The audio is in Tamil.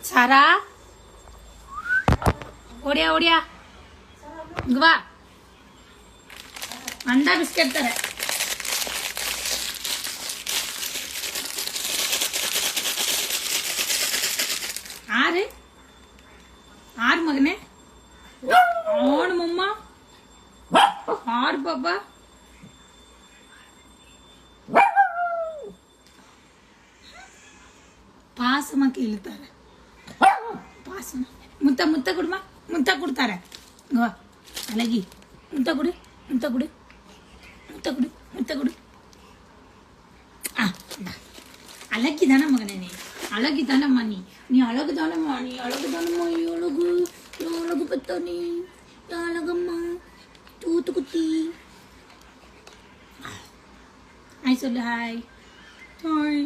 சாரா ஓடியா ஓடியா இங்க வா வந்தா பிஸ்கட் தரேன். ஆறு ஆறு மகனே ஆறு மம்மா ஆறு பாப்பா பாசமா கீழே தர பாசமா முத்த முத்த கொடுமா முத்த கொடுத்தார அழகி முத்த கொடு முத்த கொடு முத்த கொடு முத்த கொடு. அழகி தானே மகனே நீ அழகி தானம்மா நீ அழகு தானம்மா நீ அழகு தானம்மா அழகு அழகு பத்தா நீ அழகம்மா தூத்து குத்தி. ஹாய் சொல்லு ஹாய் ஹாய்.